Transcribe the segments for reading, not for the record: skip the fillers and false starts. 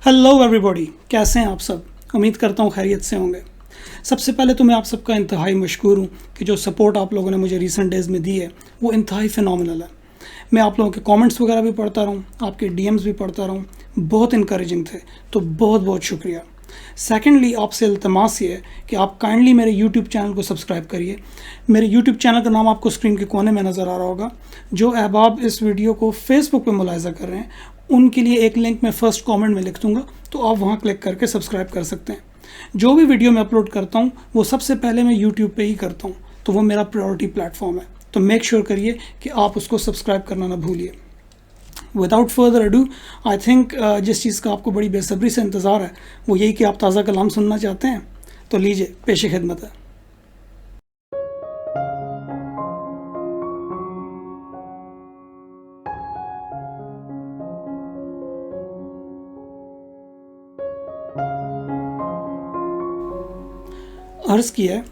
Hello everybody, कैसे हैं आप सब। उम्मीद करता हूँ खैरियत से होंगे। सबसे पहले तो मैं आप सबका इंतहाई मशकूर हूँ कि जो सपोर्ट आप लोगों ने मुझे रीसेंट डेज़ में दी है वो इंतहाई फ़िनोमिनल है। मैं आप लोगों के कमेंट्स वगैरह भी पढ़ता रहूँ, आपके डीएम्स भी पढ़ता रहूँ, बहुत इनकरेजिंग थे, तो बहुत बहुत शुक्रिया। सेकेंडली आपसे इल्तमास ये है कि आप काइंडली मेरे यूट्यूब चैनल को सब्सक्राइब करिए। मेरे यूट्यूब चैनल का नाम आपको स्क्रीन के कोने में नज़र आ रहा होगा। जो अहबाब इस वीडियो को फेसबुक पे मुलाहिज़ा कर रहे हैं उनके लिए एक लिंक मैं फर्स्ट कमेंट में लिख दूँगा, तो आप वहाँ क्लिक करके सब्सक्राइब कर सकते हैं। जो भी वीडियो मैं अपलोड करता हूँ वो सबसे पहले मैं यूट्यूब पे ही करता हूँ, तो वो मेरा प्रायोरिटी प्लेटफॉर्म है, तो मेक श्योर करिए कि आप उसको सब्सक्राइब करना ना भूलिए। Without further ado, I think जिस चीज़ का आपको बड़ी बेसब्री से इंतज़ार है वो यही कि आप ताज़ा कलाम सुनना चाहते हैं, तो लीजिए पेश खिदमत है। अर्ज़ किया है,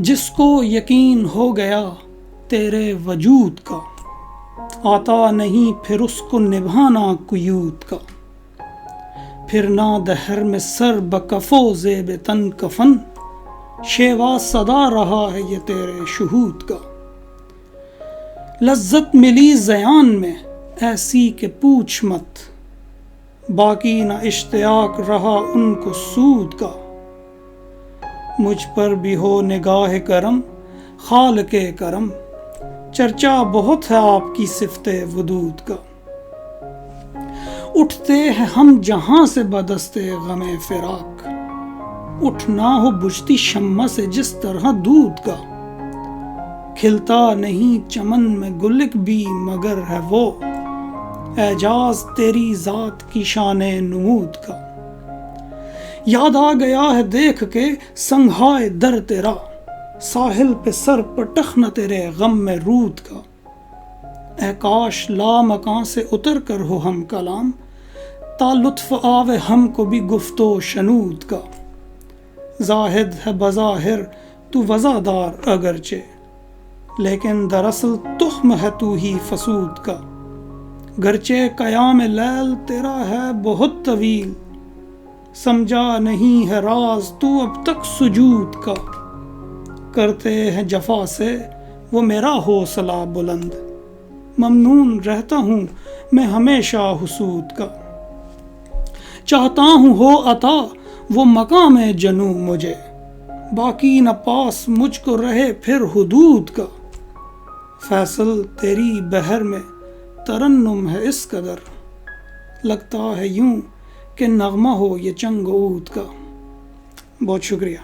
जिसको यकीन हो गया तेरे वजूद का, आता नहीं फिर उसको निभाना कुयूद का। फिर ना दहर में सर बकफो ज़ेब तन कफन, शेवा सदा रहा है ये तेरे शुहूद का। लज्जत मिली ज़यान में ऐसी के पूछ मत, बाकी ना इश्तियाक रहा उनको सूद का। मुझ पर भी हो निगाह करम खाल के करम, चर्चा बहुत है आपकी सिफ़ते वदूद का। उठते हैं हम जहां से बदस्ते गमे फिराक, उठना हो बुझती शम्मा से जिस तरह दूध का। खिलता नहीं चमन में गुलिक भी मगर है वो, एजाज तेरी ज़ात की शाने नमूद का। याद आ गया है देख के संघाए दर तेरा, साहिल पे सर पटख न तेरे गम में रूद का। ए काश ला मकां से उतर कर हो हम कलाम, ता लुत्फ आवे हमको भी गुफ्तो शनूद का। जाहिद है बज़ाहिर तू वज़ादार अगरचे, लेकिन दरअसल तुख्म है तू ही फसूद का। गरचे कयाम लैल तेरा है बहुत तवील, समझा नहीं है राज तू अब तक सुजूद का। करते हैं जफा से वो मेरा हौसला बुलंद, ममनून रहता हूँ मैं हमेशा हुसूद का। चाहता हूँ हो अता वो मकाम जनू मुझे, बाकी न पास मुझको रहे फिर हुदूद का। फैसल तेरी बहर में तरन्नुम है इस कदर, लगता है यूं कि नगमा हो ये चंग ऊद का। बहुत शुक्रिया।